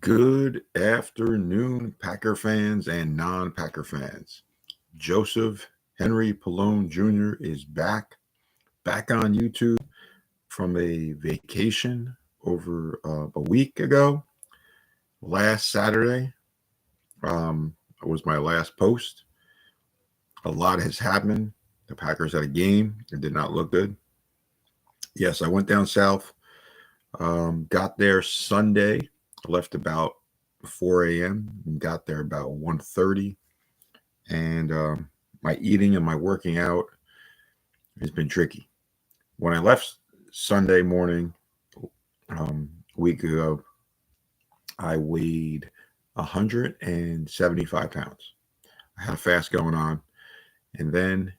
Good afternoon, Packer fans and non-Packer fans. Joseph Henry Pallone Jr. is back on YouTube from a vacation over a week ago. Last Saturday was my last post. A lot has happened. The Packers had a game. It did not look good. Yes, I went down south. Got there Sunday. Left about 4 a.m. and got there about 1:30. And my eating and my working out has been tricky. When I left Sunday morning a week ago, I weighed 175 pounds. I had a fast going on, and then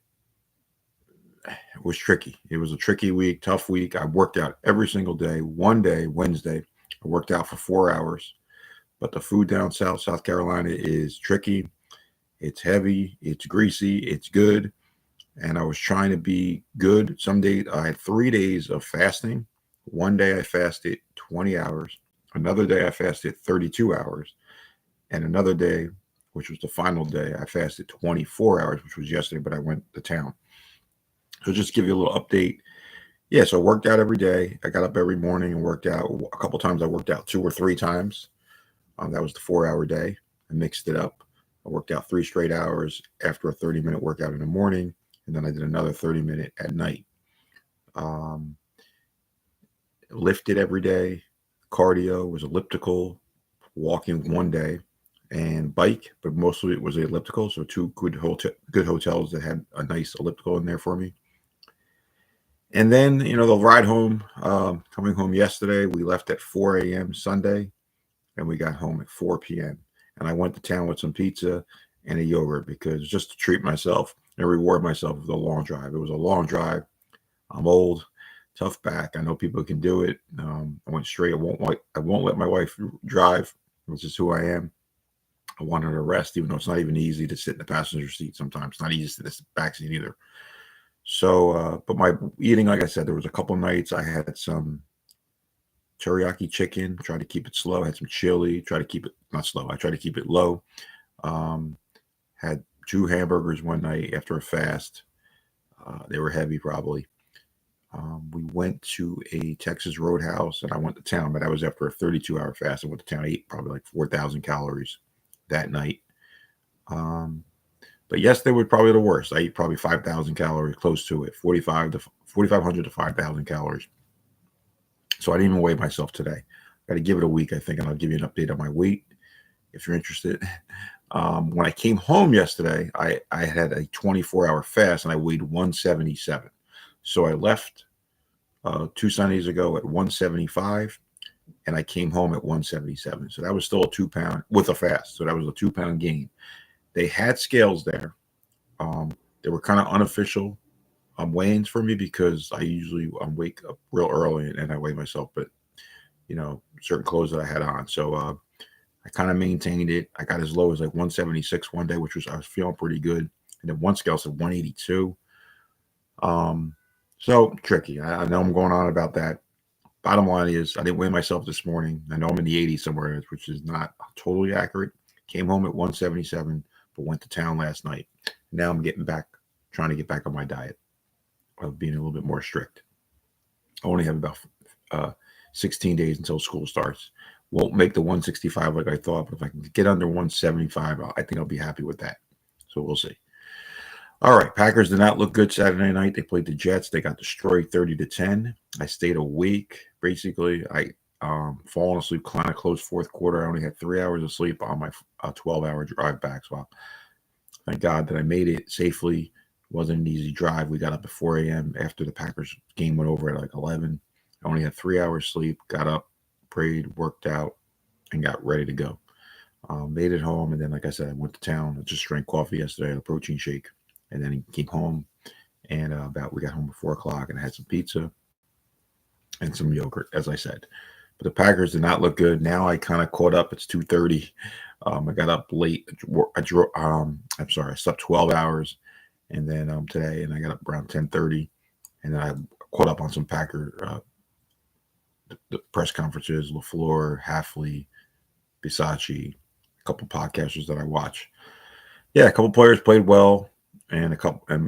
it was tricky. It was a tricky week, tough week. I worked out every single day. One day, Wednesday, I worked out for 4 hours. But the food down south, South Carolina, is tricky. It's heavy. It's greasy. It's good. And I was trying to be good. Some days I had 3 days of fasting. One day I fasted 20 hours. Another day I fasted 32 hours. And another day, which was the final day, I fasted 24 hours, which was yesterday, but I went to town. So just give you a little update. Yeah, so I worked out every day. I got up every morning and worked out. A couple times I worked out 2 or 3 times. That was the 4-hour day. I mixed it up. I worked out 3 straight hours after a 30-minute workout in the morning. And then I did another 30-minute at night. Lifted every day. Cardio was elliptical, walking one day, and bike, but mostly it was elliptical. So 2 good hotels that had a nice elliptical in there for me. And then, the ride home, coming home yesterday, we left at 4 a.m. Sunday, and we got home at 4 p.m. And I went to town with some pizza and a yogurt because just to treat myself and reward myself with a long drive. It was a long drive. I'm old, tough back. I know people can do it. I went straight. I won't let my wife drive, which is who I am. I want her to rest, even though it's not even easy to sit in the passenger seat sometimes. It's not easy to sit in the back seat either. So, but my eating, like I said, there was a couple nights I had some teriyaki chicken, tried to keep it slow. Had some chili, try to keep it not slow. I tried to keep it low. Had 2 hamburgers one night after a fast. They were heavy, probably. We went to a Texas Roadhouse, and I went to town, but that was after a 32-hour fast. I went to town, I ate probably like 4,000 calories that night. But yesterday was probably the worst. I ate probably 5,000 calories, close to it, 4,500 to 5,000 calories. So I didn't even weigh myself today. Got to give it a week, I think, and I'll give you an update on my weight if you're interested. When I came home yesterday, I had a 24-hour fast, and I weighed 177. So I left 2 Sundays ago at 175, and I came home at 177. So that was still a 2-pound with a fast. So that was a 2-pound gain. They had scales there. They were kind of unofficial weigh-ins for me because I usually wake up real early and I weigh myself, but certain clothes that I had on. So I kind of maintained it. I got as low as like 176 one day, which I was feeling pretty good. And then one scale said 182. So tricky. I know I'm going on about that. Bottom line is I didn't weigh myself this morning. I know I'm in the 80s somewhere, which is not totally accurate. Came home at 177, but went to town last night. Now I'm trying to get back on my diet of being a little bit more strict. I only have about 16 days until school starts. Won't make the 165 like I thought, but if I can get under 175, I think I'll be happy with that. So we'll see. All right, Packers did not look good Saturday night. They played the Jets. They got destroyed 30-10. I stayed awake. Basically, I fallen asleep kind of close fourth quarter. I only had 3 hours of sleep on my 12-hour drive back. So thank God that I made it safely. Wasn't an easy drive. We got up at 4 a.m. after the Packers game went over at like 11. I only had 3 hours sleep. Got up, prayed, worked out, and got ready to go. Made it home, and then, like I said, I went to town. I just drank coffee yesterday, a protein shake, and then he came home. And we got home at 4 o'clock, and I had some pizza and some yogurt, as I said. But the Packers did not look good. Now I kind of caught up. It's 2:30. I got up late. I slept 12 hours. And then today, and I got up around 10:30, and then I caught up on some Packer the press conferences, LaFleur, Hafley, Bisacci, a couple podcasters that I watch. Yeah, a couple players played well, and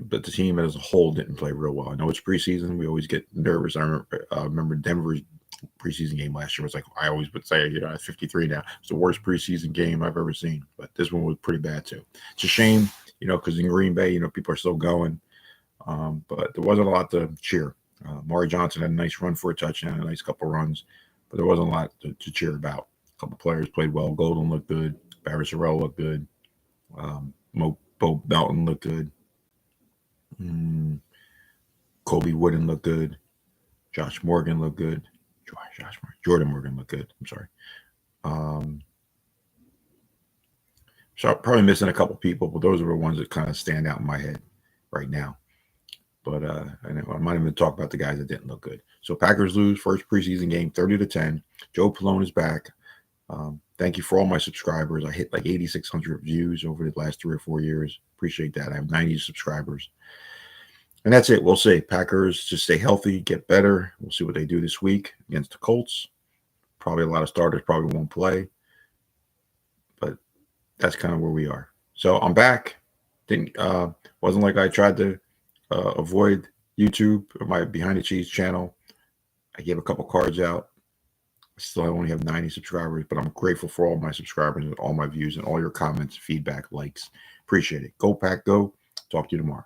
but the team as a whole didn't play real well. I know it's preseason; we always get nervous. I remember Denver's preseason game last year was like I always would say, at 53 now, it's the worst preseason game I've ever seen. But this one was pretty bad too. It's a shame, because in Green Bay, people are still going, but there wasn't a lot to cheer. Maury Johnson had a nice run for a touchdown, a nice couple runs, but there wasn't a lot to cheer about. A couple players played well. Golden looked good. Barry Sorrell looked good. Bo Melton looked good. Kobe Wooden looked good. Josh Morgan looked good. Jordan Morgan looked good. I'm sorry. So I'm probably missing a couple people, but those are the ones that kind of stand out in my head right now. But I might even talk about the guys that didn't look good. So Packers lose first preseason game, 30-10. Joe Pallone is back. Thank you for all my subscribers. I hit like 8,600 views over the last 3 or 4 years. Appreciate that. I have 90 subscribers. And that's it. We'll see. Packers just stay healthy, get better. We'll see what they do this week against the Colts. Probably a lot of starters probably won't play. But that's kind of where we are. So I'm back. Wasn't like I tried to avoid YouTube or my Behind the Cheese channel. I gave a couple cards out. Still, I only have 90 subscribers, but I'm grateful for all my subscribers and all my views and all your comments, feedback, likes. Appreciate it. Go Pack, go. Talk to you tomorrow.